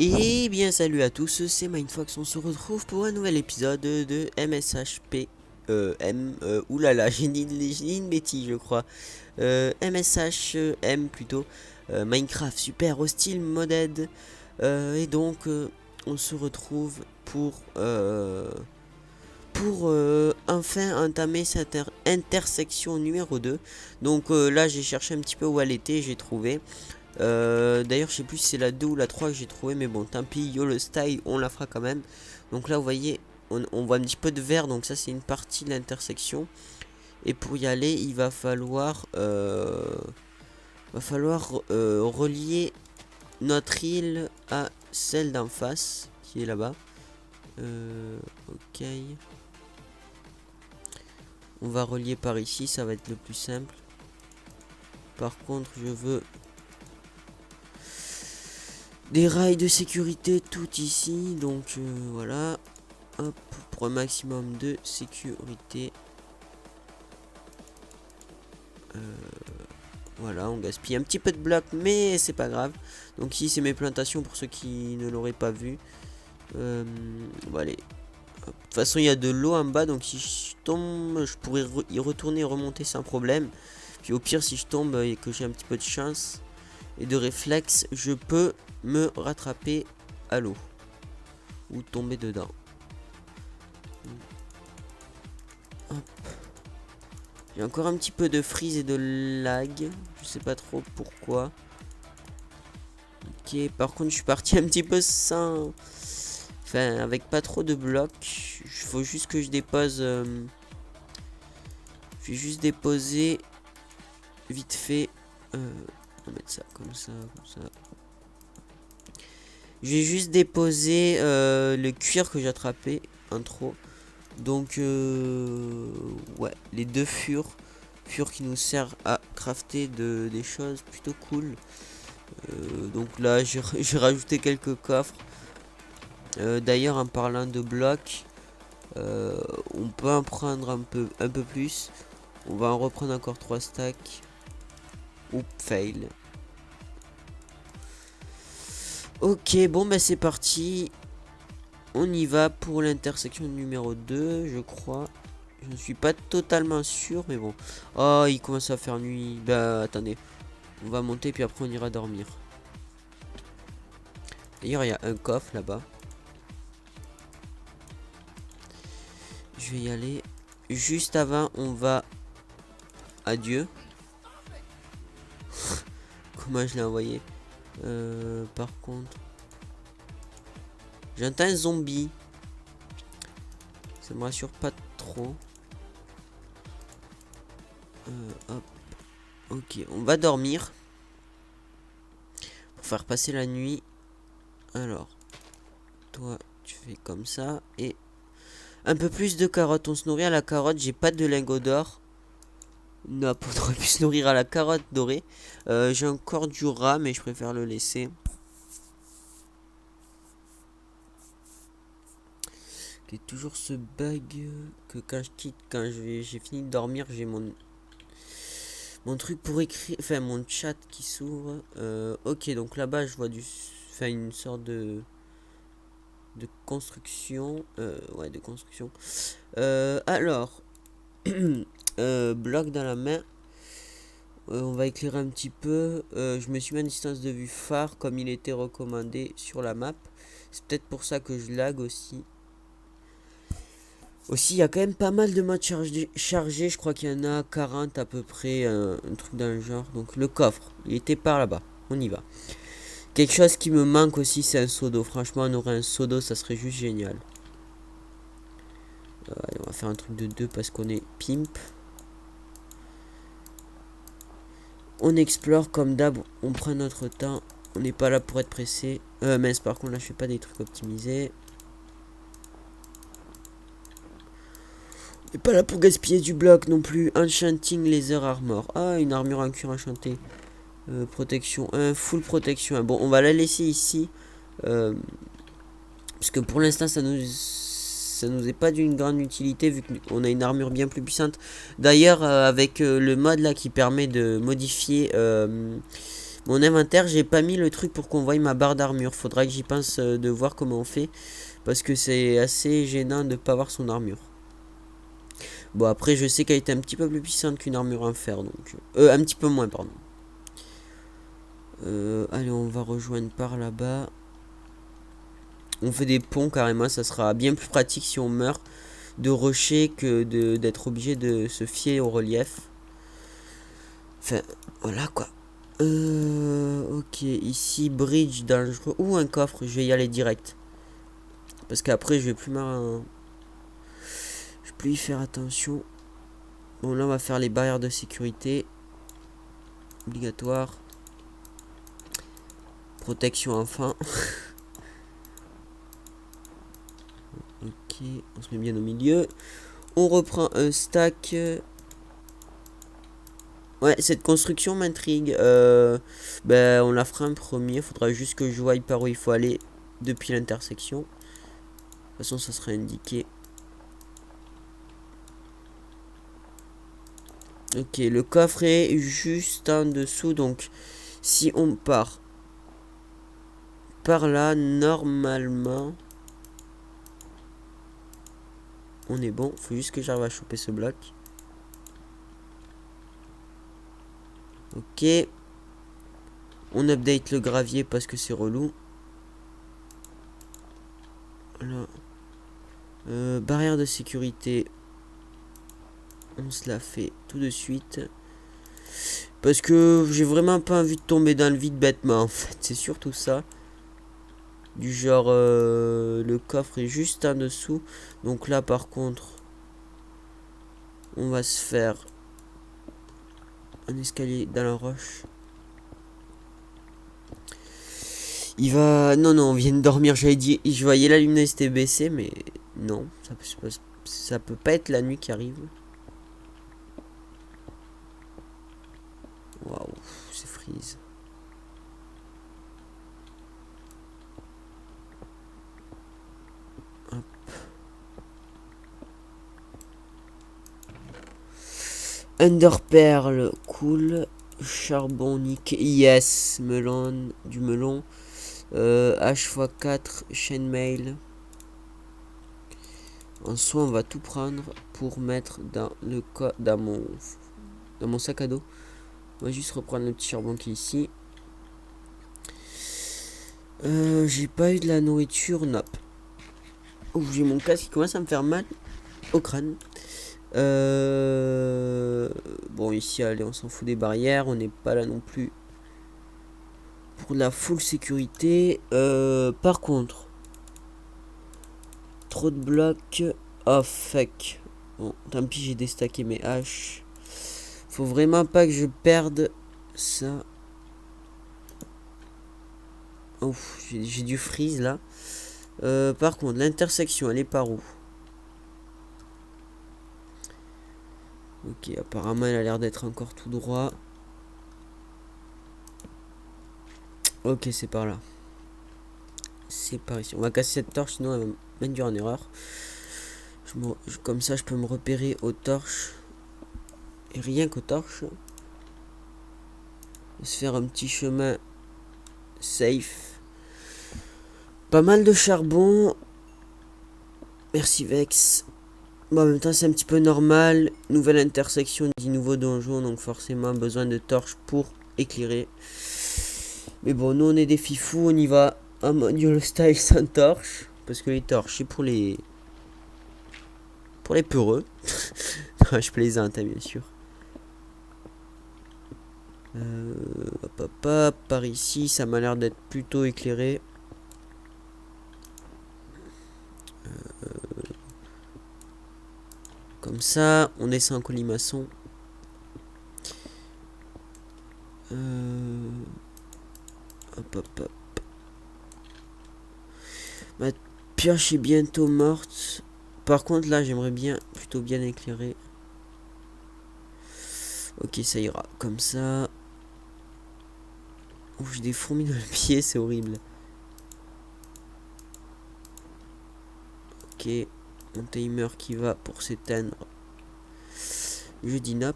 Et bien salut à tous, c'est Mindfox, on se retrouve pour un nouvel épisode de MSHP oulala, j'ai dit une bêtise je crois. MSHM plutôt, Minecraft Super Hostile Modded. Et donc on se retrouve pour enfin entamer cette intersection numéro 2. Donc là j'ai cherché un petit peu où elle était, j'ai trouvé. D'ailleurs, je sais plus si c'est la 2 ou la 3 que j'ai trouvé, mais bon, tant pis, yo le style, on la fera quand même. Donc là, vous voyez, on voit un petit peu de vert, donc ça, c'est une partie de l'intersection. Et pour y aller, il va falloir relier notre île à celle d'en face, qui est là-bas. Ok. On va relier par ici, ça va être le plus simple. Par contre, je veux des rails de sécurité tout ici, donc voilà, hop, pour un maximum de sécurité. Voilà, on gaspille un petit peu de blocs, mais c'est pas grave. Donc ici c'est mes plantations pour ceux qui ne l'auraient pas vu. Bon, allez. De toute façon il y a de l'eau en bas, donc si je tombe, je pourrais y retourner et remonter sans problème. Puis au pire, si je tombe et que j'ai un petit peu de chance et de réflexe, je peux me rattraper à l'eau ou tomber dedans. Hop. J'ai encore un petit peu de freeze et de lag, je sais pas trop pourquoi. Ok, par contre je suis parti un petit peu sans, enfin avec pas trop de blocs. Il faut juste que je dépose, je vais juste déposer vite fait. On va mettre ça comme ça, comme ça. Je vais juste déposer le cuir que j'ai attrapé en trop. Donc ouais, les deux furs qui nous servent à crafter des choses plutôt cool. Donc là j'ai rajouté quelques coffres. D'ailleurs, en parlant de blocs, on peut en prendre un peu plus. On va en reprendre encore 3 stacks. Oups, fail. Ok, bon bah c'est parti. On y va pour l'intersection numéro 2, je crois. Je ne suis pas totalement sûr, mais bon. Oh, il commence à faire nuit. Bah, attendez. On va monter, puis après on ira dormir. D'ailleurs, il y a un coffre là-bas. Je vais y aller. Juste avant, on va... Adieu. Comment je l'ai envoyé. Par contre... J'entends un zombie. Ça me rassure pas trop. Hop. Ok, on va dormir. Pour faire passer la nuit. Alors. Toi, tu fais comme ça. Et... un peu plus de carottes. On se nourrit à la carotte. J'ai pas de lingots d'or. Non, on aurait pu se nourrir à la carotte dorée. J'ai encore du rat, mais je préfère le laisser. Il y a toujours ce bug que quand je quitte, j'ai fini de dormir, j'ai mon truc pour écrire, enfin mon chat qui s'ouvre. Ok, donc là-bas je vois enfin une sorte de construction. Ouais, de construction. Alors, bloc dans la main. On va éclairer un petit peu. Je me suis mis à une distance de vue phare comme il était recommandé sur la map. C'est peut-être pour ça que je lag aussi. Aussi, il y a quand même pas mal de modes chargés. Je crois qu'il y en a 40 à peu près, un truc dans le genre. Donc le coffre, il était par là-bas. On y va. Quelque chose qui me manque aussi, c'est un seau d'eau. Franchement, on aurait un seau d'eau, ça serait juste génial. Allez, on va faire un truc de 2 parce qu'on est pimp. On explore comme d'hab, on prend notre temps. On n'est pas là pour être pressé. Mince, par contre, là, je fais pas des trucs optimisés. On n'est pas là pour gaspiller du bloc non plus. Enchanting Laser Armor. Ah, une armure en cuir enchantée. Protection 1, full protection 1. Bon, on va la laisser ici. Parce que pour l'instant, ça nous est pas d'une grande utilité vu qu'on a une armure bien plus puissante. D'ailleurs, avec le mode là qui permet de modifier Mon inventaire, j'ai pas mis le truc pour qu'on voie ma barre d'armure. Faudra que j'y pense de voir comment on fait. Parce que c'est assez gênant de pas voir son armure. Bon, après, je sais qu'elle est un petit peu plus puissante qu'une armure en fer. Donc, un petit peu moins, pardon. Allez, on va rejoindre par là-bas. On fait des ponts carrément. Ça sera bien plus pratique si on meurt de rusher que d'être obligé de se fier au relief. Enfin, voilà quoi. Ok, ici, bridge dangereux. Ou un coffre, je vais y aller direct. Parce qu'après, je vais plus je vais plus y faire attention. Bon, là, on va faire les barrières de sécurité. Obligatoire. Protection enfin. Ok, on se met bien au milieu. On reprend un stack. Ouais, cette construction m'intrigue. Ben, on la fera un premier. Faudra juste que je voie par où il faut aller depuis l'intersection. De toute façon, ça sera indiqué. Ok, le coffre est juste en dessous. Donc, si on part par là, normalement, on est bon. Faut juste que j'arrive à choper ce bloc. Ok. On update le gravier parce que c'est relou. Voilà. Barrière de sécurité. On se la fait tout de suite. Parce que j'ai vraiment pas envie de tomber dans le vide bêtement en fait. C'est surtout ça. Du genre le coffre est juste en dessous. Donc là par contre on va se faire un escalier dans la roche. Il va... Non, non, on vient de dormir. J'avais dit... Je voyais la luminosité baisser, mais non. Ça peut pas être la nuit qui arrive. Waouh, c'est freeze. Hop. Underperle, cool. Charbon, nickel. Yes, melon, du melon. H x4, chainmail. En soi, on va tout prendre pour mettre dans mon sac à dos. On va juste reprendre le petit charbon qui est ici. J'ai pas eu de la nourriture, non. Oh, j'ai mon casque qui commence à me faire mal au crâne. Bon, ici, allez, on s'en fout des barrières. On n'est pas là non plus pour la full sécurité. Par contre, trop de blocs. Oh, fuck. Bon, tant pis, j'ai déstacké mes haches. Faut vraiment pas que je perde ça. Ouf, j'ai du freeze là. Par contre, l'intersection, elle est par où? Ok, apparemment, elle a l'air d'être encore tout droit. Ok, c'est par là. C'est par ici. On va casser cette torche, sinon elle va m'induire en erreur. Comme ça, je peux me repérer aux torches. Et rien qu'aux torches. Se faire un petit chemin safe. Pas mal de charbon. Merci Vex. Bon, en même temps, c'est un petit peu normal. Nouvelle intersection dit nouveau donjon. Donc forcément, besoin de torches pour éclairer. Mais bon, nous, on est des fifous. On y va en module style sans torche. Parce que les torches, c'est pour les peureux. Je plaisante, hein, bien sûr. Par ici, ça m'a l'air d'être plutôt éclairé. Comme ça, on descend en colimaçon. Hop. Ma pioche est bientôt morte. Par contre, là, j'aimerais bien, plutôt bien éclairer. Ok, ça ira. Comme ça. Ouf, j'ai des fourmis dans le pied, c'est horrible. Ok, mon timer qui va pour s'éteindre. Je dis nop.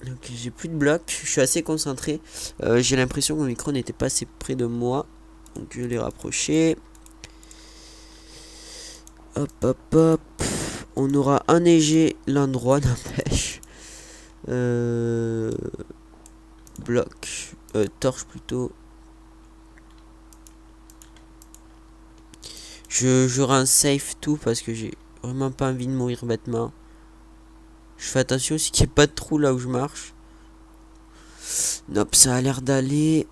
Ok, j'ai plus de blocs, je suis assez concentré. J'ai l'impression que mon micro n'était pas assez près de moi. Donc je l'ai rapproché. Hop, hop, hop. On aura enneigé l'endroit, n'empêche. Bloc. Torche plutôt. Je rends safe tout parce que j'ai vraiment pas envie de mourir bêtement. Je fais attention aussi qu'il n'y ait pas de trou là où je marche. Nope, ça a l'air d'aller.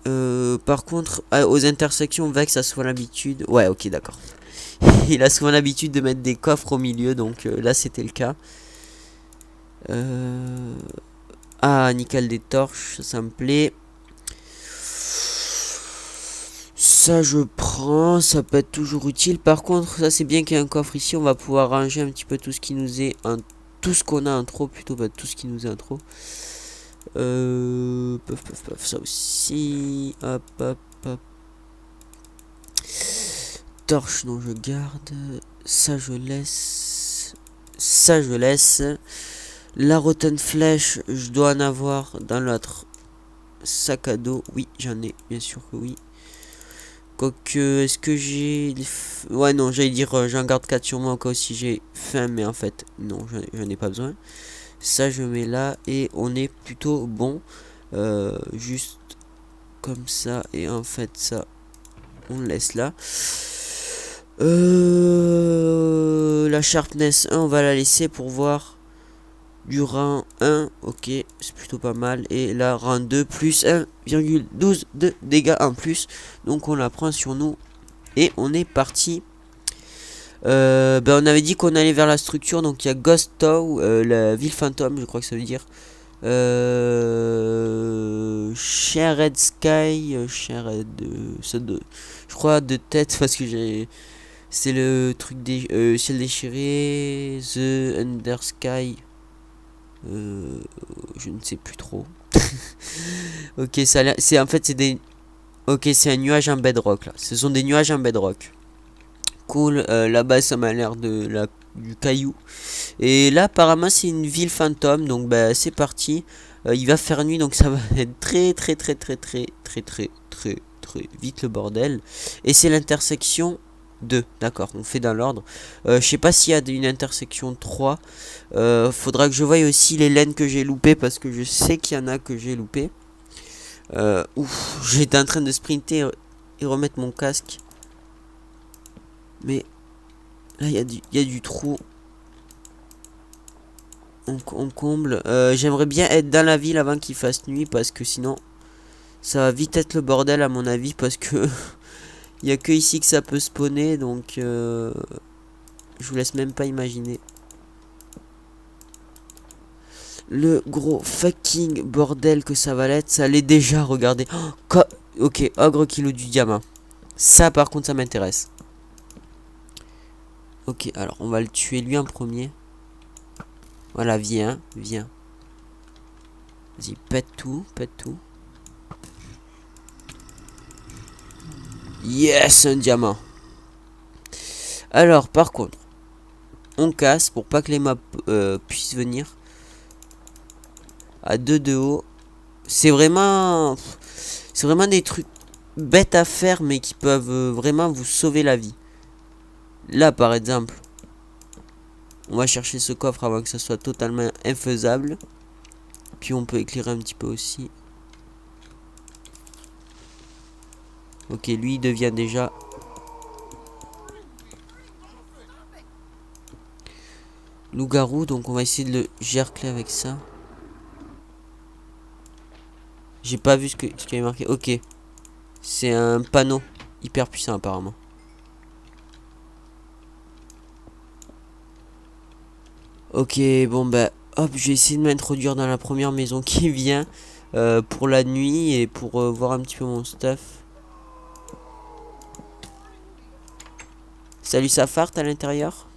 Par contre, aux intersections, Vex a souvent l'habitude. Ouais, ok, d'accord. Il a souvent l'habitude de mettre des coffres au milieu, donc là c'était le cas. Ah, nickel, des torches, ça me plaît. Ça je prends, ça peut être toujours utile. Par contre, ça c'est bien qu'il y ait un coffre ici. On va pouvoir ranger un petit peu tout ce qui nous est tout ce qu'on a en trop, plutôt pas tout ce qui nous est en trop. Ça aussi. Hop, hop, hop. Torche, non, je garde. Ça, je laisse. Ça, je laisse. La rotten flèche, je dois en avoir dans l'autre sac à dos. Oui, j'en ai, bien sûr que oui. Quoique, est-ce que j'ai... Ouais, non, j'allais dire, j'en garde 4 sur moi au cas où si j'ai faim, mais en fait, non, j'en ai pas besoin. Ça, je mets là, et on est plutôt bon. Juste comme ça, et en fait, ça, on le laisse là. La sharpness 1, on va la laisser pour voir du rang 1. Ok, c'est plutôt pas mal. Et là, rang 2 plus 1,12 de dégâts en plus. Donc on la prend sur nous. Et on est parti. Ben, on avait dit qu'on allait vers la structure. Donc il y a Ghost Town, la ville fantôme, je crois que ça veut dire. Shared Sky, Shared, je crois de tête parce que j'ai... C'est le truc des ciel déchiré, The Under Sky. Je ne sais plus trop. Ok, ça c'est en fait c'est des. Ok, c'est un nuage en bedrock là. Ce sont des nuages en bedrock. Cool. Là-bas, ça m'a l'air de du caillou. Et là, apparemment, c'est une ville fantôme. Donc, bah, c'est parti. Il va faire nuit, donc ça va être très vite le bordel. Et c'est l'intersection 2, d'accord, on fait dans l'ordre. Je sais pas s'il y a une intersection 3. Faudra que je voie aussi les laines que j'ai loupées parce que je sais qu'il y en a que j'ai loupé. Ouf, j'étais en train de sprinter et remettre mon casque. Mais là, il y a du trou. On comble. J'aimerais bien être dans la ville avant qu'il fasse nuit parce que sinon, ça va vite être le bordel à mon avis parce que il y a que ici que ça peut spawner donc je vous laisse même pas imaginer le gros fucking bordel que ça va l'être. Ça l'est déjà, regardez. Oh, ok, ogre kilo du diamant. Ça par contre ça m'intéresse. Ok, alors on va le tuer lui en premier. Voilà, viens, viens. Vas-y, pète tout, pète tout. Yes, un diamant. Alors, par contre, on casse pour pas que les mobs puissent venir. À 2 de haut. C'est vraiment des trucs bêtes à faire, mais qui peuvent vraiment vous sauver la vie. Là, par exemple, on va chercher ce coffre avant que ça soit totalement infaisable. Puis on peut éclairer un petit peu aussi. Ok, lui il devient déjà loup-garou, donc on va essayer de le gercler avec ça. J'ai pas vu ce qu'il y avait marqué. Ok, c'est un panneau hyper puissant apparemment. Ok, bon bah hop, je vais essayer de m'introduire dans la première maison qui vient pour la nuit et pour voir un petit peu mon stuff. Salut Safart à l'intérieur.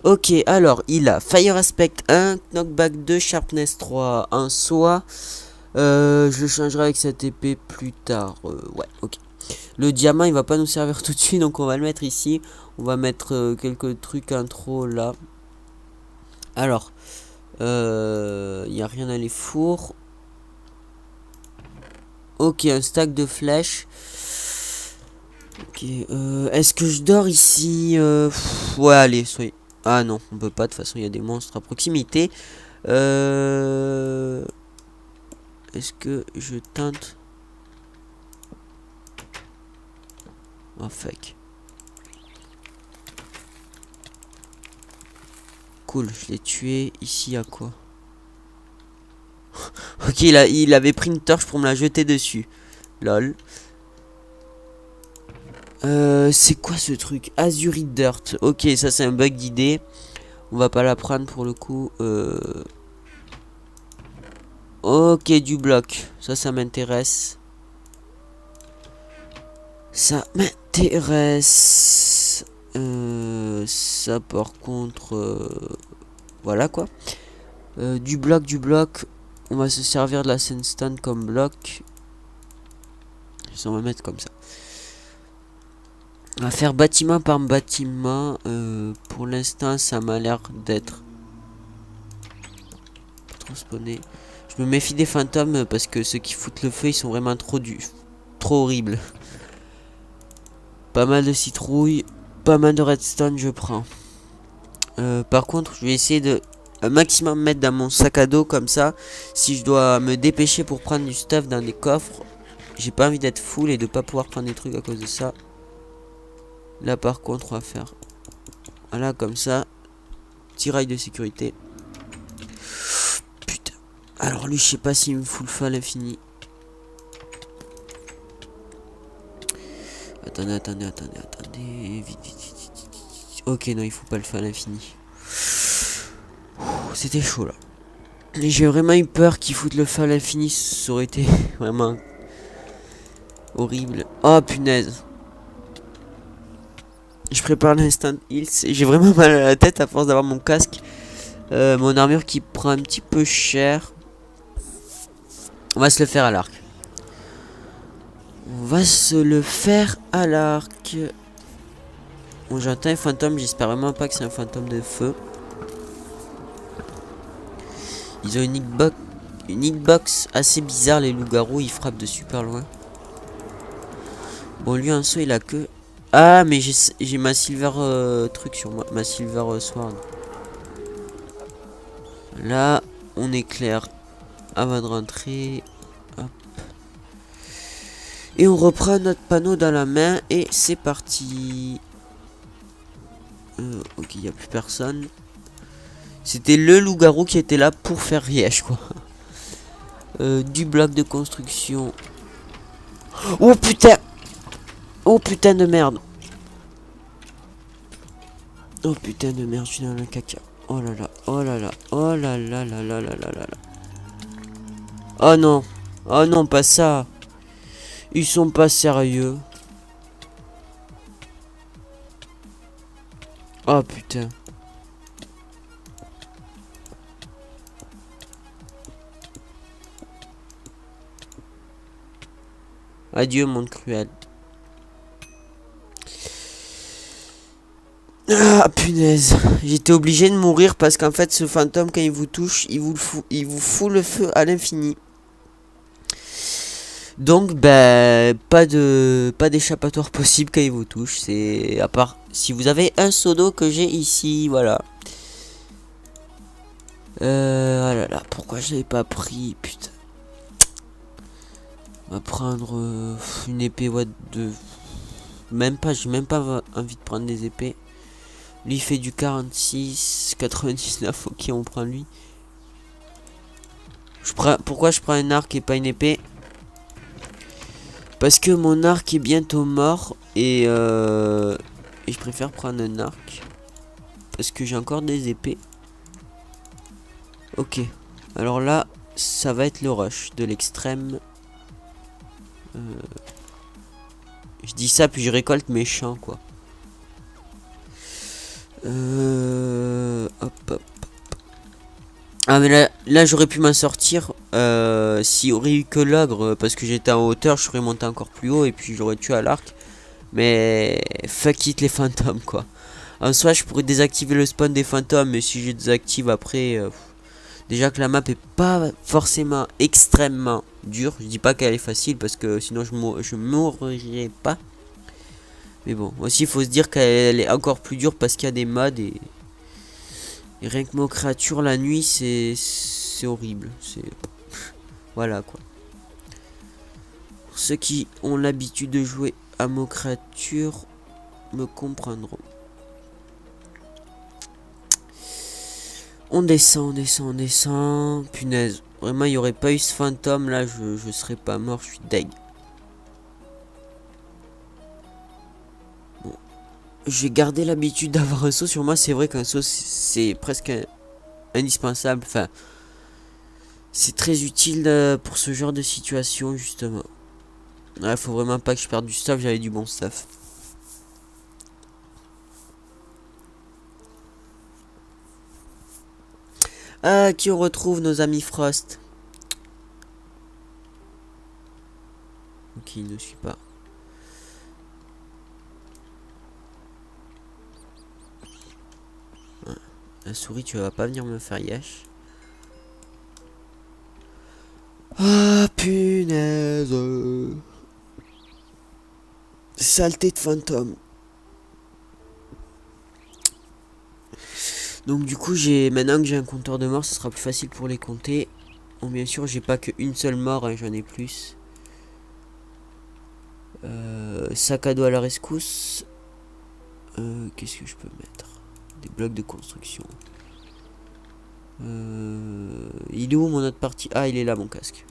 Ok, alors il a Fire Aspect 1, Knockback 2, Sharpness 3 en soi. Je le changerai avec cette épée plus tard. Ouais, ok. Le diamant il va pas nous servir tout de suite, donc on va le mettre ici. On va mettre quelques trucs intro là. Alors, Il n'y a rien dans les fours. Ok, un stack de flèches. Ok, est-ce que je dors ici? Ouais, allez, soyez... Ah non, on peut pas, de toute façon, il y a des monstres à proximité. Est-ce que je tente? Oh, fuck. Cool, je l'ai tué. Ici, à quoi? Ok, il avait pris une torche pour me la jeter dessus. Lol. C'est quoi ce truc? Azurite Dirt. Ok, ça c'est un bug d'idée. On va pas la prendre pour le coup. Ok, du bloc. Ça m'intéresse. Ça m'intéresse. Ça par contre... voilà quoi. Du bloc. On va se servir de la sandstone comme bloc. On va mettre comme ça. On va faire bâtiment par bâtiment. Pour l'instant, ça m'a l'air d'être trop spawné. Je me méfie des fantômes parce que ceux qui foutent le feu, ils sont vraiment trop horribles. Pas mal de citrouilles, pas mal de redstone, je prends. Par contre, je vais essayer de un maximum mettre dans mon sac à dos comme ça. Si je dois me dépêcher pour prendre du stuff dans des coffres, j'ai pas envie d'être full et de pas pouvoir prendre des trucs à cause de ça. Là par contre on va faire voilà comme ça. Petit rail de sécurité. Putain. Alors lui je sais pas s'il me fout le feu à l'infini. Attendez. Vite. Ok non il faut pas le feu à l'infini. C'était chaud là. Et j'ai vraiment eu peur qu'il foute le feu à l'infini. Ça aurait été vraiment horrible. Oh punaise. Je prépare l'instant heals. J'ai vraiment mal à la tête à force d'avoir mon casque. Mon armure qui prend un petit peu cher. On va se le faire à l'arc. Bon, j'entends un fantôme. J'espère vraiment pas que c'est un fantôme de feu. Ils ont une hitbox assez bizarre, les loups-garous. Ils frappent de super loin. Bon, lui en saut, il a que... Ah, mais j'ai ma silver truc sur moi. Ma silver sword. Là, on est clair. Avant de rentrer. Hop. Et on reprend notre panneau dans la main. Et c'est parti. Ok, il n'y a plus personne. C'était le loup-garou qui était là pour faire rièche, quoi. Du bloc de construction. Oh putain! Oh putain de merde! Oh putain de merde, je suis dans le caca. Oh là là, oh là là, oh là là là là là là là. Oh non, pas ça. Ils sont pas sérieux. Oh putain. Adieu monde cruel. Ah punaise. J'étais obligé de mourir parce qu'en fait ce fantôme quand il vous touche, il vous fout le feu à l'infini. Donc ben pas d'échappatoire possible quand il vous touche. C'est à part si vous avez un seau d'eau que j'ai ici, voilà. Oh là là, pourquoi je l'avais pas pris, putain. On va prendre une épée what de... j'ai même pas envie de prendre des épées. Lui il fait du 46, 99, ok on prend lui. Pourquoi je prends un arc et pas une épée? Parce que mon arc est bientôt mort et je préfère prendre un arc. Parce que j'ai encore des épées. Ok, alors là ça va être le rush de l'extrême. Je dis ça puis je récolte mes champs quoi. Hop. Ah mais là j'aurais pu m'en sortir s'il y aurait eu que l'ogre parce que j'étais en hauteur, je serais monté encore plus haut et puis j'aurais tué à l'arc. Mais fuck it les fantômes quoi. En soi je pourrais désactiver le spawn des fantômes mais si je désactive après Déjà que la map est pas forcément extrêmement dure. Je dis pas qu'elle est facile parce que sinon je mourrais pas. Mais bon, aussi il faut se dire qu'elle est encore plus dure parce qu'il y a des mods et rien que nos créatures la nuit c'est horrible. C'est voilà quoi. Pour ceux qui ont l'habitude de jouer à nos créatures me comprendront. On descend, on descend, on descend. Punaise. Vraiment, il n'y aurait pas eu ce fantôme là, je serais pas mort, je suis deg. Bon. J'ai gardé l'habitude d'avoir un saut sur moi. C'est vrai qu'un saut, c'est presque indispensable. Enfin, c'est très utile pour ce genre de situation, justement. Ouais, faut vraiment pas que je perde du stuff, j'avais du bon stuff. Ah, qui on retrouve nos amis Frost. Ok, il ne suit pas. La souris, tu vas pas venir me faire yesh. Ah, punaise. Saleté de fantôme. Donc du coup, maintenant que j'ai un compteur de mort, ce sera plus facile pour les compter. Bon, bien sûr, j'ai pas qu'une seule mort, hein, j'en ai plus. Sac à dos à la rescousse. Qu'est-ce que je peux mettre? Des blocs de construction. Il est où mon autre partie? Ah, il est là, mon casque.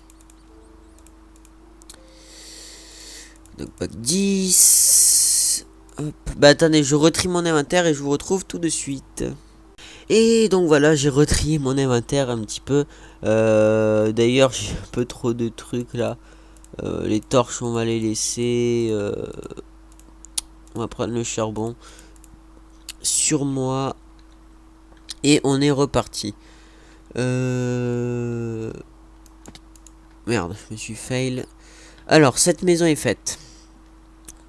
Donc, pack 10. Hop. Bah, attendez, je retrie mon inventaire et je vous retrouve tout de suite. Et donc, voilà, j'ai retrié mon inventaire un petit peu. D'ailleurs, j'ai un peu trop de trucs là. Les torches, on va les laisser. On va prendre le charbon sur moi. Et on est reparti. Merde, je me suis fail. Alors, cette maison est faite.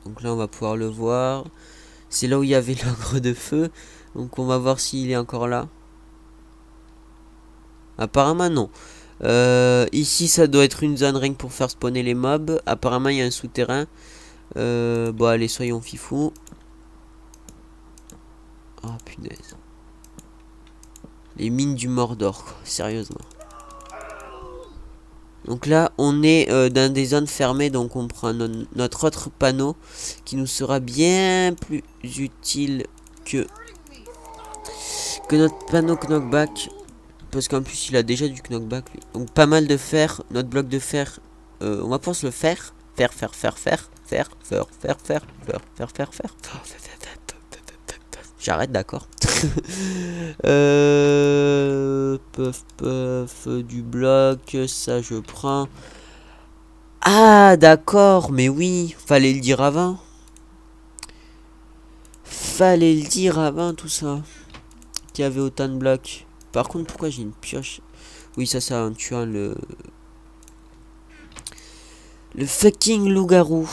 Donc là, on va pouvoir le voir. C'est là où il y avait l'ogre de feu. Donc on va voir s'il est encore là. Apparemment, non. Ici, ça doit être une zone rien que pour faire spawner les mobs. Apparemment, il y a un souterrain. Bon, allez, soyons fifous. Oh, punaise. Les mines du Mordor, quoi. Sérieusement. Donc là, on est dans des zones fermées, donc on prend notre autre panneau qui nous sera bien plus utile que notre panneau knockback. Parce qu'en plus, il a déjà du knockback, lui. Donc pas mal de fer, notre bloc de fer, on va pouvoir se le faire. Faire. J'arrête, d'accord. Puff, du bloc, ça je prends. Ah, d'accord, mais oui, fallait le dire avant. Fallait le dire avant tout ça. Qu'il y avait autant de blocs. Par contre, pourquoi j'ai une pioche? Oui, ça en tuant le fucking loup-garou.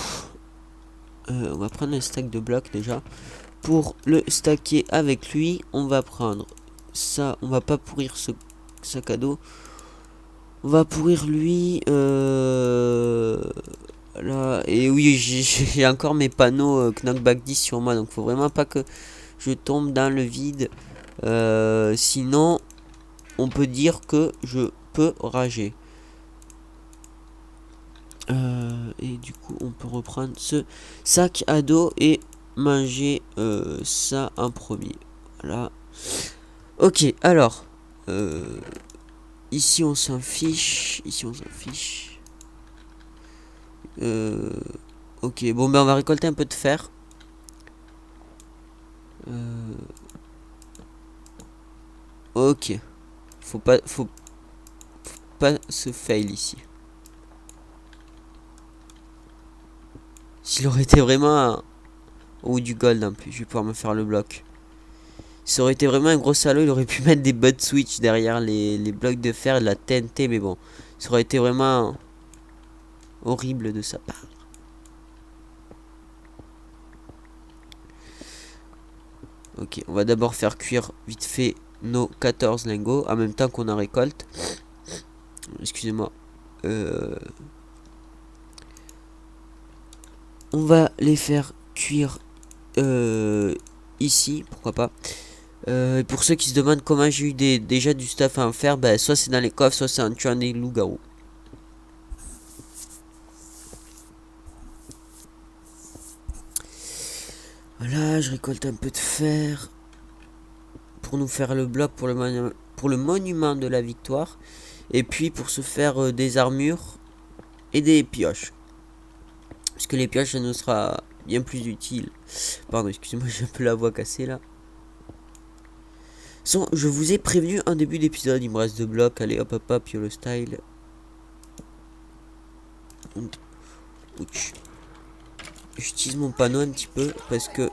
On va prendre un stack de blocs déjà. Pour le stacker avec lui, on va prendre ça. On va pas pourrir ce sac à dos. On va pourrir lui. Là. Et oui, j'ai encore mes panneaux knockback 10 sur moi. Donc faut vraiment pas que je tombe dans le vide. Sinon, on peut dire que je peux rager. Et du coup, on peut reprendre ce sac à dos et manger ça en premier. Voilà. Ok, alors. Ici, on s'en fiche. Ici, on s'en fiche. Ok, bon, ben on va récolter un peu de fer. Ok. Faut pas se fail ici. S'il aurait été vraiment ou du gold en plus, je vais pouvoir me faire le bloc. Ça aurait été vraiment un gros salaud, il aurait pu mettre des butt switch derrière les blocs de fer et de la TNT, mais bon, ça aurait été vraiment horrible de sa part. Ok, on va d'abord faire cuire vite fait nos 14 lingots en même temps qu'on en récolte. Excusez-moi. On va les faire cuire ici, pourquoi pas. Et pour ceux qui se demandent comment j'ai eu déjà du stuff à en faire, ben, soit c'est dans les coffres, soit c'est en tuant des loups-garous. Voilà, je récolte un peu de fer pour nous faire le bloc pour le monument de la victoire. Et puis pour se faire des armures et des pioches. Parce que les pioches, ça nous sera bien plus utile. Pardon, excusez-moi, j'ai un peu la voix cassée là. Je vous ai prévenu en début d'épisode, il me reste 2 blocs. Allez, hop, hop, hop, YOLO style. Ouch. J'utilise mon panneau un petit peu parce que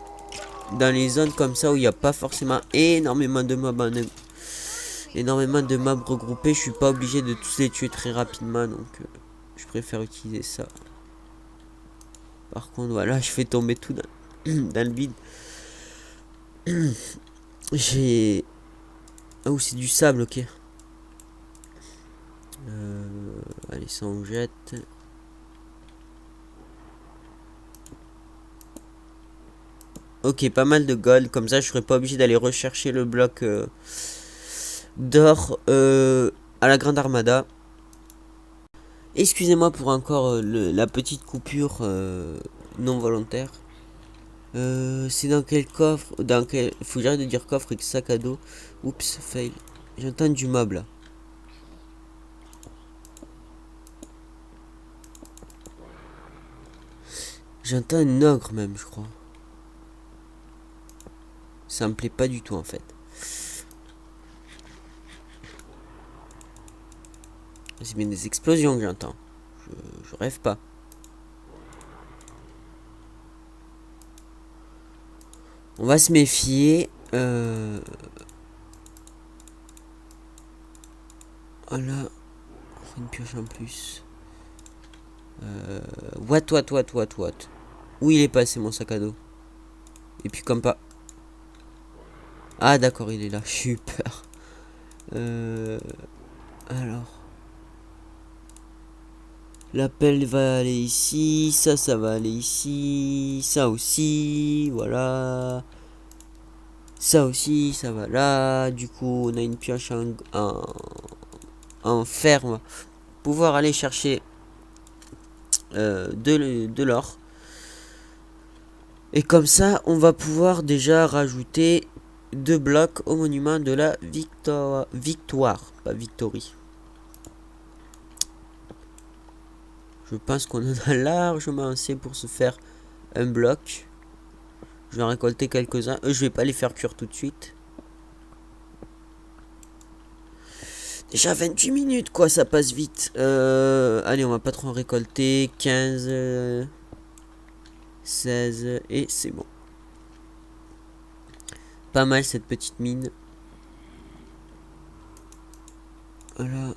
dans les zones comme ça où il n'y a pas forcément énormément de mobs regroupés, je suis pas obligé de tous les tuer très rapidement, donc je préfère utiliser ça. Par contre, voilà, je fais tomber tout dans le vide. J'ai... Ah, c'est du sable, ok. Allez, ça on jette. Ok, pas mal de gold, comme ça je serais pas obligé d'aller rechercher le bloc d'or à la Grande Armada. Excusez-moi pour encore la petite coupure non volontaire. C'est dans quel coffre? Faut que j'arrête de dire coffre avec sac à dos. Oups, fail. J'entends du mob là. J'entends un ogre même, je crois. Ça me plaît pas du tout en fait. C'est bien des explosions que j'entends. Je rêve pas. On va se méfier. Voilà. Une pioche en plus. What. Où il est passé mon sac à dos? Et puis comme pas. Ah d'accord, il est là. J'ai eu peur. Alors. La pelle va aller ici. Ça va aller ici. Ça aussi. Voilà. Ça aussi, ça va là. Du coup, on a une pioche en fer. On va pouvoir aller chercher de l'or. Et comme ça, on va pouvoir déjà rajouter 2 blocs au monument de la victoire. Pas victory. Je pense qu'on en a largement assez pour se faire un bloc. Je vais en récolter quelques-uns. Je vais pas les faire cuire tout de suite. Déjà 28 minutes, quoi, ça passe vite. Allez, on va pas trop en récolter. 15, 16, et c'est bon. Pas mal cette petite mine. Voilà.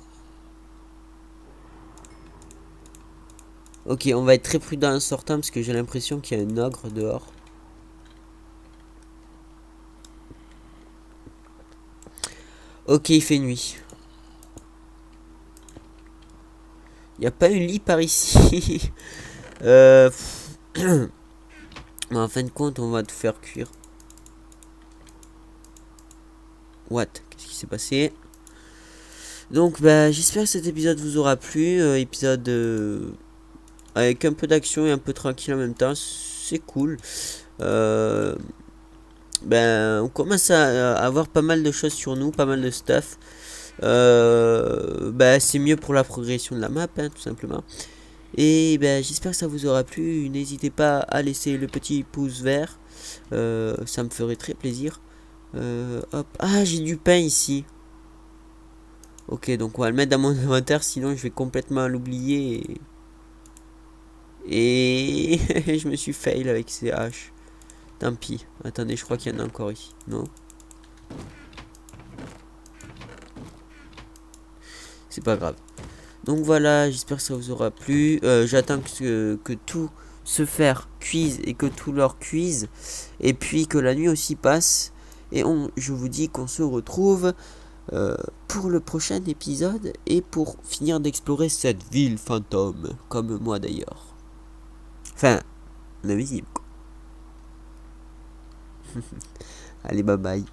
Ok, on va être très prudent en sortant parce que j'ai l'impression qu'il y a un ogre dehors. Ok, il fait nuit. Il n'y a pas une lit par ici. Mais en fin de compte, on va tout faire cuire. What? Qu'est-ce qui s'est passé? Donc, bah, j'espère que cet épisode vous aura plu. Épisode avec un peu d'action et un peu tranquille en même temps. C'est cool. Ben, on commence à avoir pas mal de choses sur nous, pas mal de stuff. Ben, c'est mieux pour la progression de la map, hein, tout simplement. Et ben, j'espère que ça vous aura plu. N'hésitez pas à laisser le petit pouce vert. Ça me ferait très plaisir. Hop. Ah, j'ai du pain ici. Ok, donc on va le mettre dans mon inventaire, sinon je vais complètement l'oublier. Et je me suis fail avec ces haches. Tant pis. Attendez, je crois qu'il y en a encore ici. Non? C'est pas grave. Donc voilà, j'espère que ça vous aura plu. J'attends que tout se faire cuise et que tout leur cuise. Et puis que la nuit aussi passe. Et je vous dis qu'on se retrouve pour le prochain épisode et pour finir d'explorer cette ville fantôme, comme moi d'ailleurs. Enfin, l'invisible. Allez, bye bye.